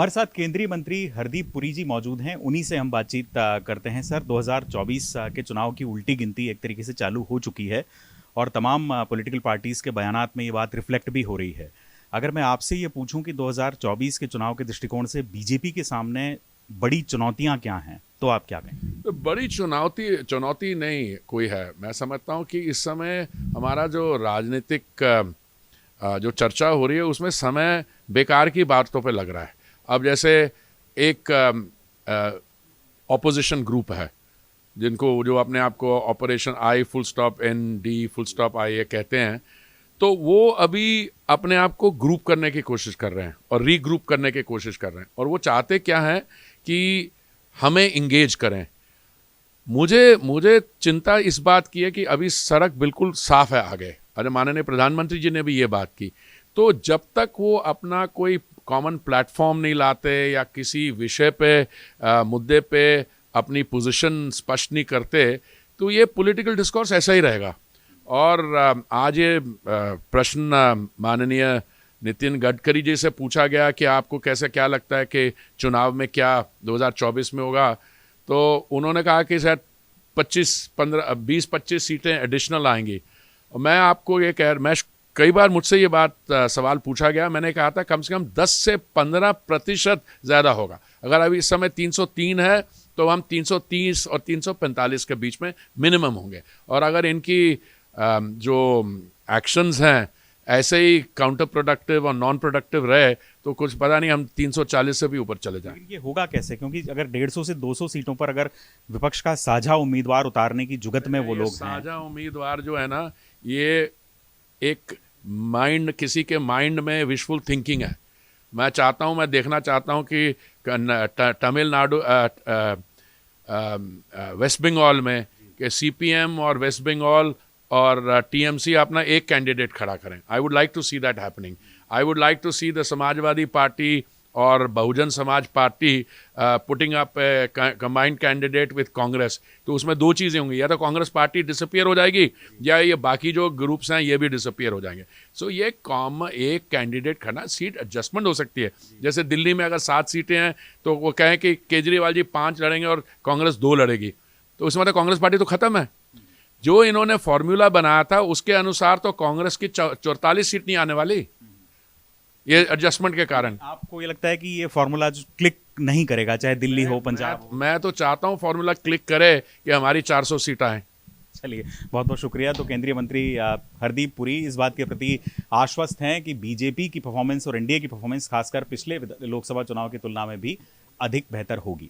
हमारे साथ केंद्रीय मंत्री हरदीप पुरी जी मौजूद हैं। उन्हीं से हम बातचीत करते हैं। सर, 2024 के चुनाव की उल्टी गिनती एक तरीके से चालू हो चुकी है और तमाम पॉलिटिकल पार्टीज के बयानात में ये बात रिफ्लेक्ट भी हो रही है। अगर मैं आपसे ये पूछूं कि 2024 के चुनाव के दृष्टिकोण से बीजेपी के सामने बड़ी चुनौतियां क्या हैं, तो आप क्या कहें? तो बड़ी चुनौती चुनौती नहीं कोई है। मैं समझता हूँ कि इस समय हमारा जो राजनीतिक जो चर्चा हो रही है उसमें समय बेकार की बातों पे लग रहा है। अब जैसे एक ऑपोजिशन ग्रुप है जिनको जो अपने आप को operation I full stop N D full stop I ये कहते हैं, तो वो अभी अपने आप को ग्रुप करने की कोशिश कर रहे हैं और रीग्रुप करने की कोशिश कर रहे हैं। और वो चाहते क्या है कि हमें इंगेज करें। मुझे चिंता इस बात की है कि अभी सड़क बिल्कुल साफ है आगे। अरे माननीय प्रधानमंत्री जी ने भी ये बात की। तो जब तक वो अपना कोई कॉमन प्लेटफॉर्म नहीं लाते या किसी विषय पे मुद्दे पे अपनी पोजीशन स्पष्ट नहीं करते, तो ये पॉलिटिकल डिस्कोर्स ऐसा ही रहेगा। और आज ये प्रश्न माननीय नितिन गडकरी जी से पूछा गया कि आपको कैसे क्या लगता है कि चुनाव में क्या 2024 में होगा, तो उन्होंने कहा कि शायद 20-25 सीटें एडिशनल आएंगी। और मैं आपको ये मैं कई बार मुझसे ये बात सवाल पूछा गया, मैंने कहा था कम से कम 10 से 15% ज़्यादा होगा। अगर अभी इस समय 303 है तो हम 330 और 345 के बीच में मिनिमम होंगे। और अगर इनकी जो एक्शंस हैं ऐसे ही काउंटर प्रोडक्टिव और नॉन प्रोडक्टिव रहे तो कुछ पता नहीं हम 340 से भी ऊपर चले जाएं। ये होगा कैसे? क्योंकि अगर 150 से 200 सीटों पर अगर विपक्ष का साझा उम्मीदवार उतारने की जुगत में वो लोग हैं। साझा उम्मीदवार जो है ना, ये एक माइंड, किसी के माइंड में विशफुल थिंकिंग है। मैं चाहता हूं, मैं देखना चाहता हूं कि तमिलनाडु वेस्ट बंगाल में कि सीपीएम और वेस्ट बंगाल और टीएमसी अपना एक कैंडिडेट खड़ा करें। I would like to see that happening. I would like to see the Samajwadi Party और Bahujan Samaj Party putting up combined candidate with Congress. तो उसमें दो चीज़ें होंगी, या तो कांग्रेस पार्टी डिसअपियर हो जाएगी या ये बाकी जो ग्रुप्स हैं ये भी डिसअपियर हो जाएंगे। सो ये एक कैंडिडेट खड़ा, सीट एडजस्टमेंट हो सकती है। जैसे दिल्ली में अगर 7 सीटें हैं तो वो कहें कि केजरीवाल जी 5 लड़ेंगे और कांग्रेस 2 लड़ेगी, तो उसमें तो कांग्रेस पार्टी तो खत्म है। जो इन्होंने फॉर्मूला बनाया था उसके अनुसार तो कांग्रेस की 44 सीट नहीं आने वाली, ये एडजस्टमेंट के कारण। आपको ये लगता है कि ये फॉर्मूला क्लिक नहीं करेगा, चाहे दिल्ली हो, पंजाब हो? मैं तो चाहता हूं फॉर्मूला क्लिक करे कि हमारी 400 सीट आए। चलिए, बहुत बहुत शुक्रिया। तो केंद्रीय मंत्री हरदीप पुरी इस बात के प्रति आश्वस्त हैं कि बीजेपी की परफॉर्मेंस और एनडीए की परफॉर्मेंस खासकर पिछले लोकसभा चुनाव की तुलना में भी अधिक बेहतर होगी।